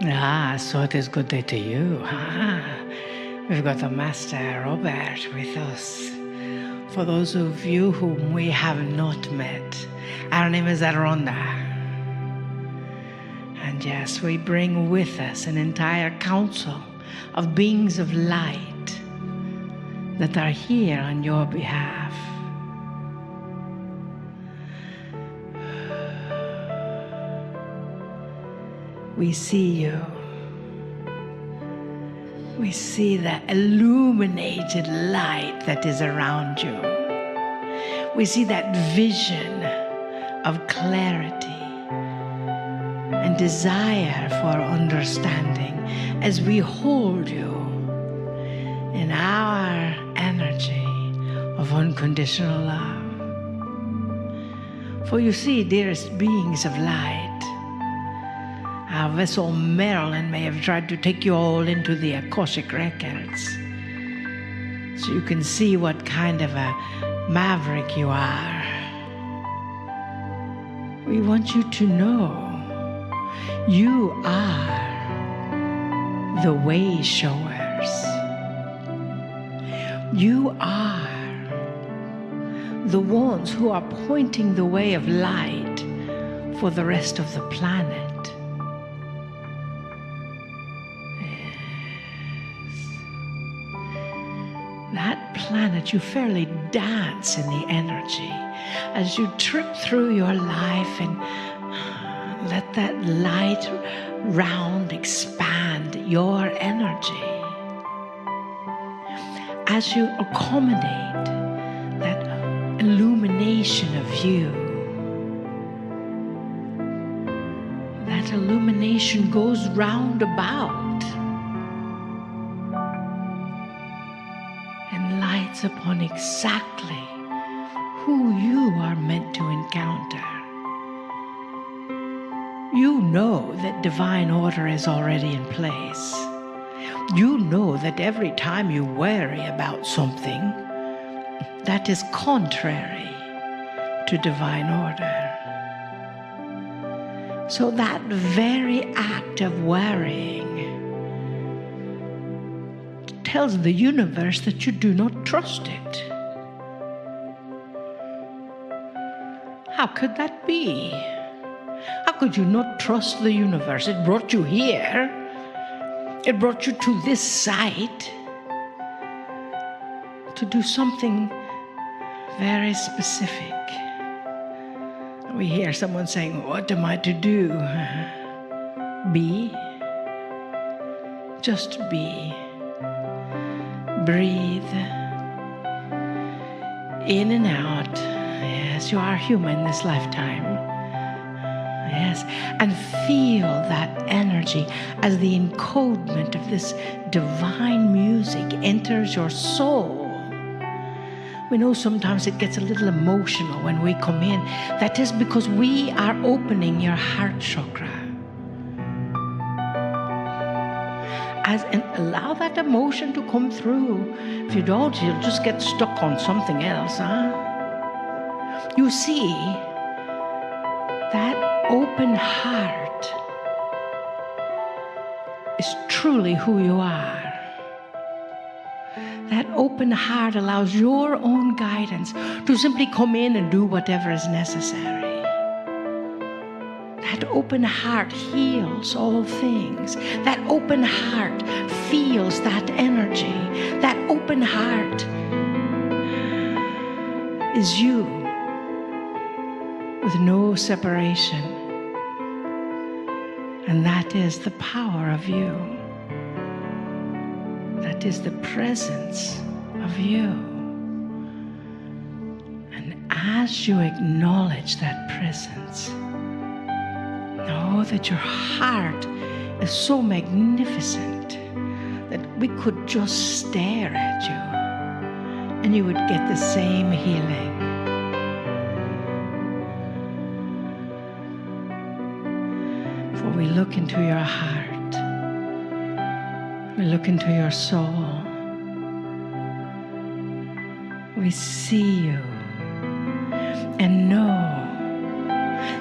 So it is good day to you. We've got the Master Robert with us. For those of you whom we have not met, our name is Aronda. And yes, we bring with us an entire council of beings of light that are here on your behalf. We see you. We see the illuminated light that is around you. We see that vision of clarity and desire for understanding as we hold you in our energy of unconditional love. For you see, dearest beings of light, our vessel Marilyn may have tried to take you all into the Akashic records so you can see what kind of a maverick you are. We want you to know you are the way showers. You are the ones who are pointing the way of light for the rest of the planet. That planet, you fairly dance in the energy as you trip through your life and let that light round expand your energy. As you accommodate that illumination of you, that illumination goes round about upon exactly who you are meant to encounter. You know that divine order is already in place. You know that every time you worry about something, that is contrary to divine order. So that very act of worrying tells the universe that you do not trust it. How could that be? How could you not trust the universe? It brought you here. It brought you to this site to do something very specific. We hear someone saying, "What am I to do?" Be. Just be. Breathe in and out. Yes, you are human this lifetime. Yes, and feel that energy as the encodement of this divine music enters your soul. We know sometimes it gets a little emotional when we come in. That is because we are opening your heart chakra. And allow that emotion to come through. If you don't, you'll just get stuck on something else, You see, that open heart is truly who you are. That open heart allows your own guidance to simply come in and do whatever is necessary. That open heart heals all things. That open heart feels that energy. That open heart is you with no separation. And that is the power of you. That is the presence of you. And as you acknowledge that presence, know that your heart is so magnificent that we could just stare at you and you would get the same healing. For we look into your heart, we look into your soul, we see you and know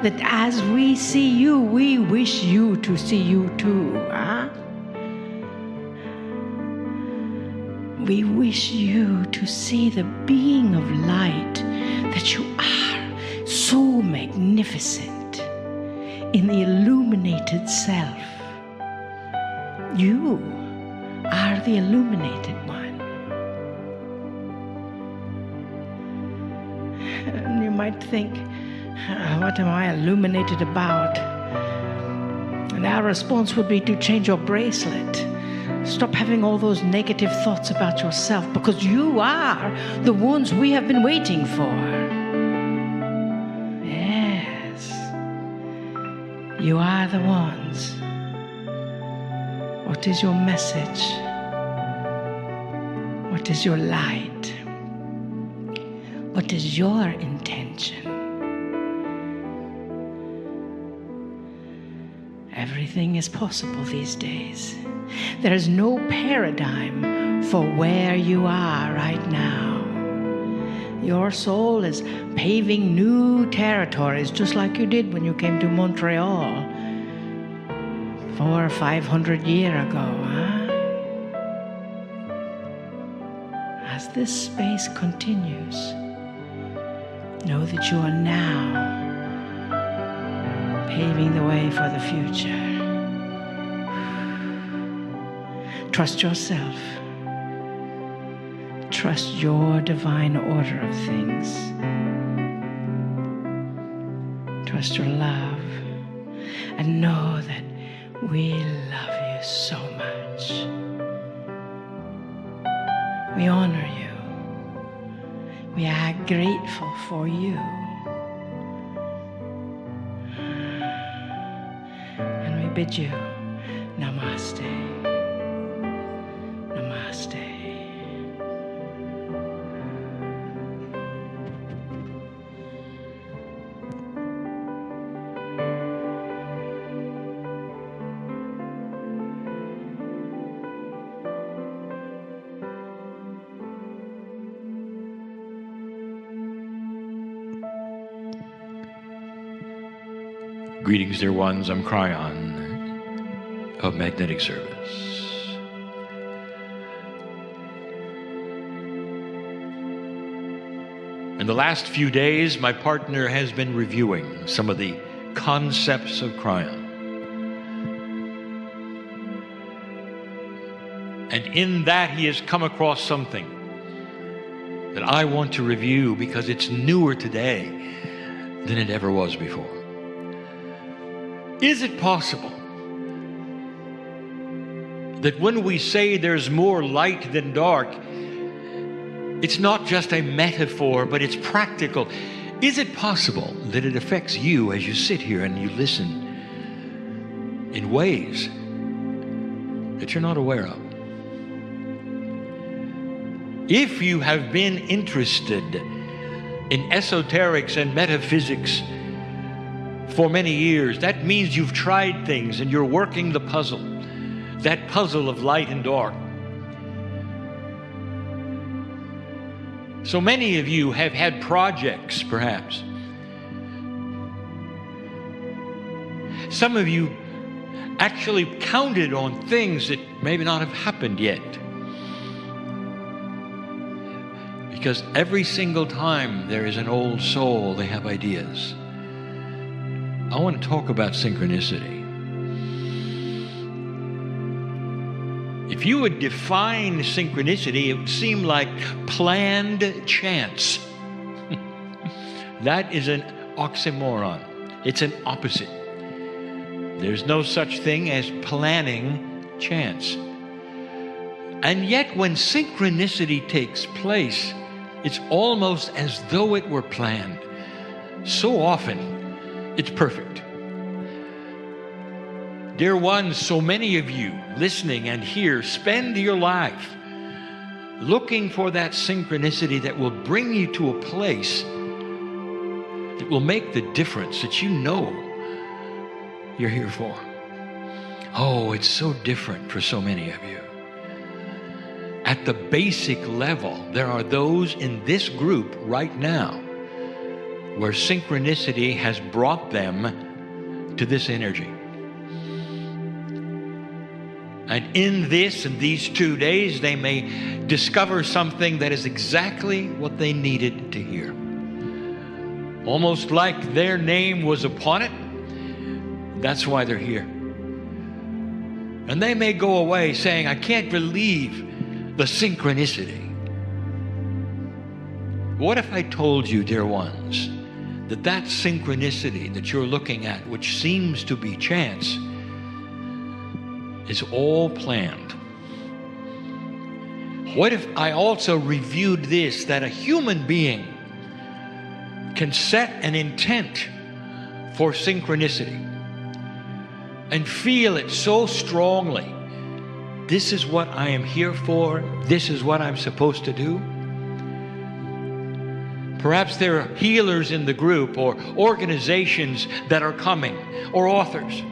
that as we see you, we wish you to see you too. We wish you to see the being of light that you are, so magnificent in the illuminated self. You are the illuminated one. And you might think, what am I illuminated about? And our response would be to change your bracelet. Stop having all those negative thoughts about yourself, because you are the ones we have been waiting for. Yes, you are the ones. What is your message? What is your light? What is your intention? Everything is possible these days. There is no paradigm for where you are right now. Your soul is paving new territories, just like you did when you came to Montreal 400 or 500 years ago. As this space continues, know that you are now paving the way for the future. Trust yourself. Trust your divine order of things. Trust your love. And know that we love you so much. We honor you. We are grateful for you. And we bid you namaste. Namaste. Greetings, dear ones. I'm Kryon of Magnetic Service. In the last few days, my partner has been reviewing some of the concepts of Kryon. And in that, he has come across something that I want to review because it's newer today than it ever was before. Is it possible that when we say there's more light than dark, it's not just a metaphor, but it's practical? Is it possible that it affects you as you sit here and you listen in ways that you're not aware of? If you have been interested in esoterics and metaphysics for many years, that means you've tried things and you're working the puzzle, that puzzle of light and dark. So many of you have had projects, perhaps. Some of you actually counted on things that maybe not have happened yet. Because every single time there is an old soul, they have ideas. I want to talk about synchronicity. If you would define synchronicity, it would seem like planned chance. That is an oxymoron. It's an opposite. There's no such thing as planning chance. And yet when synchronicity takes place, it's almost as though it were planned. So often, it's perfect. Dear ones, so many of you listening and here spend your life looking for that synchronicity that will bring you to a place that will make the difference that you know you're here for. Oh, it's so different for so many of you. At the basic level, there are those in this group right now where synchronicity has brought them to this energy. And in these 2 days, they may discover something that is exactly what they needed to hear. Almost like their name was upon it. That's why they're here. And they may go away saying, I can't believe the synchronicity. What if I told you, dear ones, that synchronicity that you're looking at, which seems to be chance, is all planned? What if I also reviewed this, that a human being can set an intent for synchronicity and feel it so strongly? This is what I am here for. This is what I'm supposed to do. Perhaps there are healers in the group or organizations that are coming, or authors.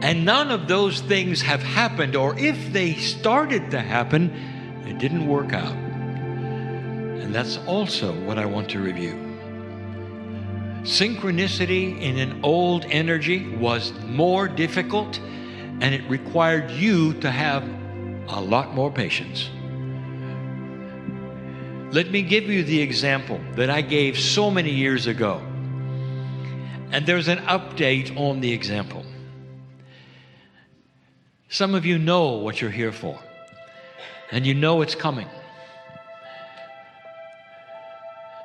And none of those things have happened, or if they started to happen, it didn't work out. And that's also what I want to review. Synchronicity in an old energy was more difficult, and it required you to have a lot more patience. Let me give you the example that I gave so many years ago. And there's an update on the example. Some of you know what you're here for, and you know it's coming.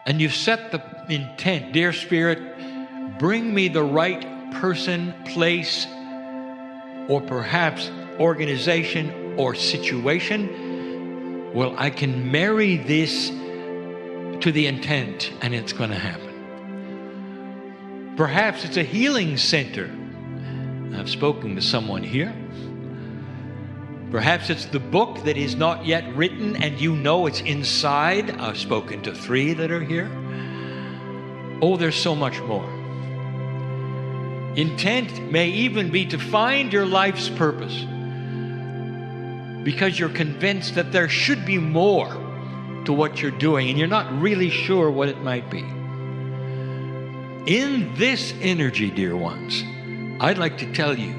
And you've set the intent, dear Spirit, bring me the right person, place, or perhaps organization or situation. Well, I can marry this to the intent, and it's going to happen. Perhaps it's a healing center. I've spoken to someone here. Perhaps it's the book that is not yet written and you know it's inside. I've spoken to 3 that are here. Oh, there's so much more. Intent may even be to find your life's purpose, because you're convinced that there should be more to what you're doing and you're not really sure what it might be. In this energy, dear ones, I'd like to tell you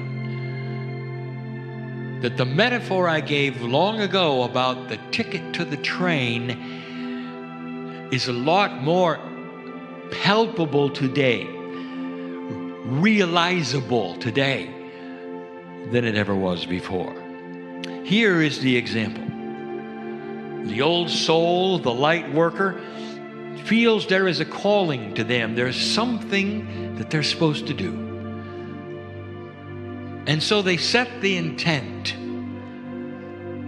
that the metaphor I gave long ago about the ticket to the train is a lot more palpable today, realizable today than it ever was before. Here is the example. The old soul, the light worker, feels there is a calling to them. There's something that they're supposed to do. And so they set the intent.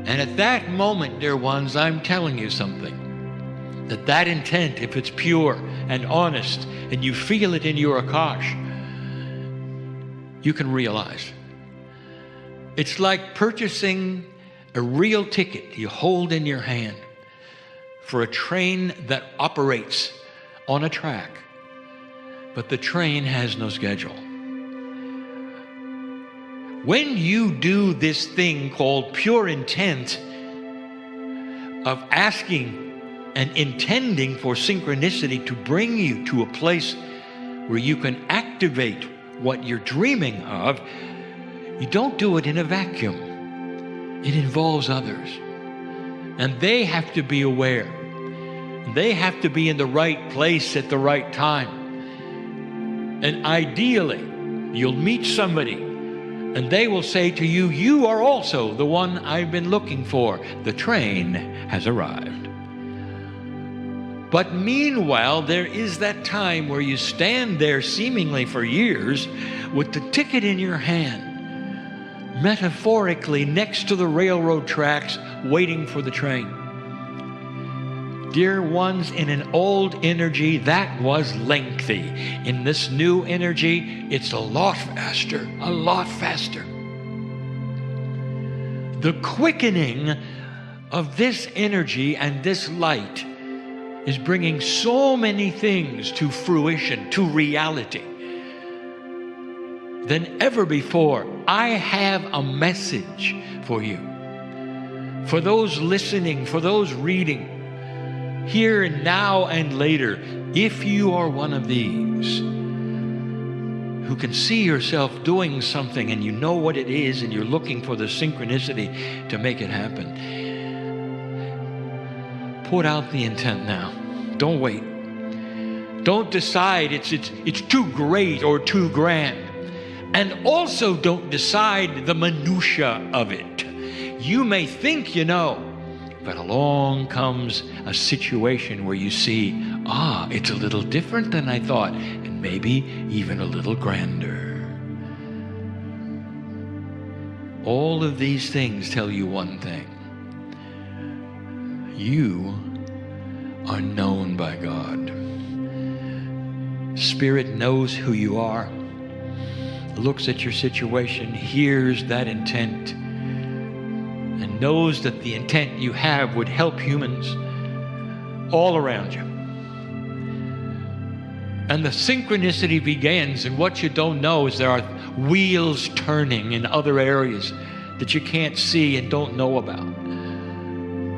And at that moment, dear ones, I'm telling you something. That intent, if it's pure and honest, and you feel it in your Akash, you can realize. It's like purchasing a real ticket you hold in your hand for a train that operates on a track, but the train has no schedule. When you do this thing called pure intent of asking and intending for synchronicity to bring you to a place where you can activate what you're dreaming of, you don't do it in a vacuum. It involves others. And they have to be aware. They have to be in the right place at the right time. And ideally, you'll meet somebody and they will say to you, you are also the one I've been looking for. The train has arrived. But meanwhile, there is that time where you stand there seemingly for years with the ticket in your hand, metaphorically next to the railroad tracks, waiting for the train. Dear ones, in an old energy, that was lengthy. In this new energy, it's a lot faster, a lot faster. The quickening of this energy and this light is bringing so many things to fruition, to reality, than ever before. I have a message for you. For those listening, for those reading, here and now and later, if you are one of these who can see yourself doing something and you know what it is and you're looking for the synchronicity to make it happen, put out the intent now. Don't wait. Don't decide it's too great or too grand. And also don't decide the minutia of it. You may think you know, but along comes a situation where you see, it's a little different than I thought, and maybe even a little grander. All of these things tell you one thing. You are known by God. Spirit knows who you are, looks at your situation, hears that intent, and knows that the intent you have would help humans all around you. And the synchronicity begins, and what you don't know is there are wheels turning in other areas that you can't see and don't know about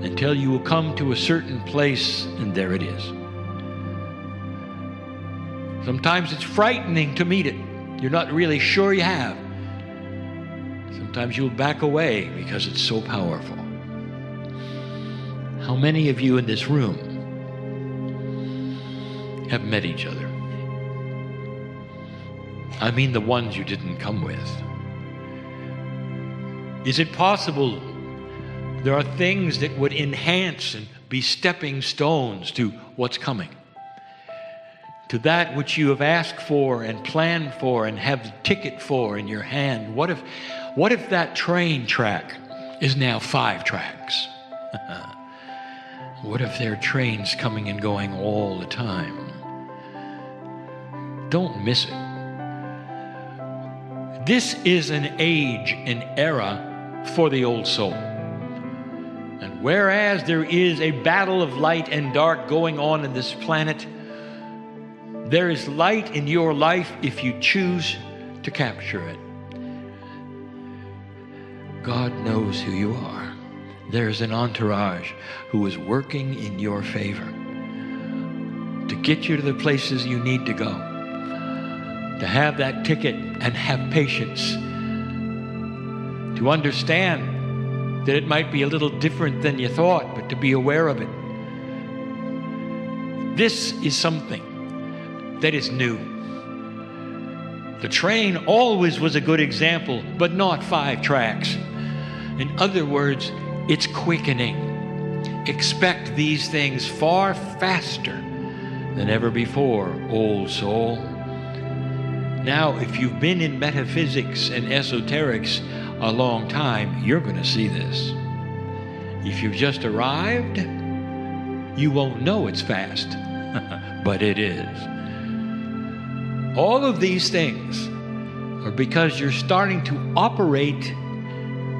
until you will come to a certain place, and there it is. Sometimes it's frightening to meet it. You're not really sure you have. Sometimes you'll back away because it's so powerful. How many of you in this room have met each other? I mean the ones you didn't come with. Is it possible there are things that would enhance and be stepping stones to what's coming? To that which you have asked for and planned for and have the ticket for in your hand. What if that train track is now 5 tracks? What if there are trains coming and going all the time? Don't miss it. This is an age, an era for the old soul. And whereas there is a battle of light and dark going on in this planet, there is light in your life if you choose to capture it. God knows who you are. There's an entourage who is working in your favor to get you to the places you need to go, to have that ticket and have patience, to understand that it might be a little different than you thought, but to be aware of it. This is something that is new. The train always was a good example, but not 5 tracks. In other words, it's quickening. Expect these things far faster than ever before, old soul. Now, if you've been in metaphysics and esoterics a long time, you're going to see this. If you've just arrived, you won't know it's fast, but it is. All of these things are because you're starting to operate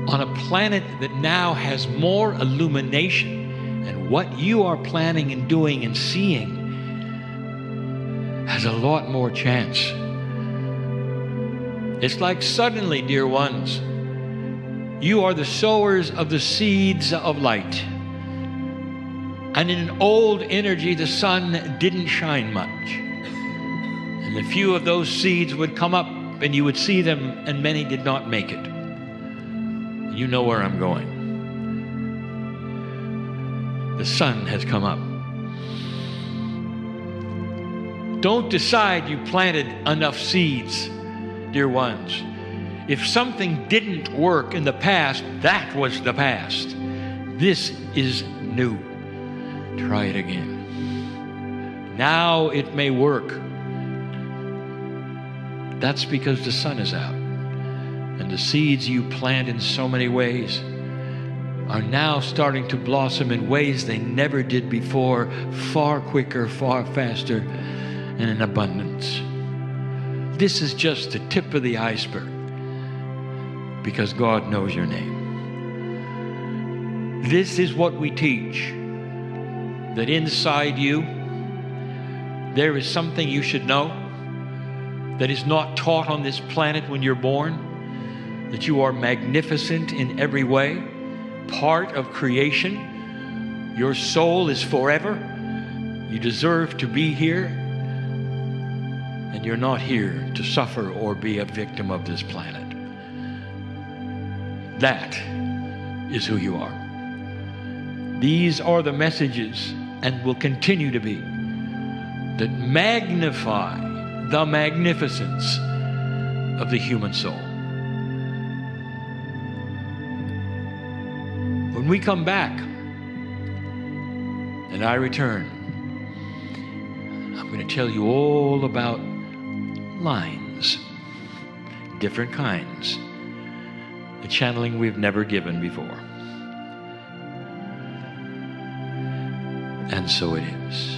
on a planet that now has more illumination, and what you are planning and doing and seeing has a lot more chance. It's like suddenly, dear ones, you are the sowers of the seeds of light. And in an old energy, the sun didn't shine much. And a few of those seeds would come up and you would see them, and many did not make it. You know where I'm going. The sun has come up. Don't decide you planted enough seeds, dear ones. If something didn't work in the past, that was the past. This is new. Try it again. Now it may work. That's because the sun is out. And the seeds you plant in so many ways are now starting to blossom in ways they never did before, far quicker, far faster, and in abundance. This is just the tip of the iceberg, because God knows your name. This is what we teach, that inside you there is something you should know that is not taught on this planet when you're born, that you are magnificent in every way, part of creation. Your soul is forever. You deserve to be here, and you're not here to suffer or be a victim of this planet. That is who you are. These are the messages, and will continue to be, that magnify the magnificence of the human soul. When we come back and I return, I'm going to tell you all about lines, different kinds, a channeling we've never given before. And so it is.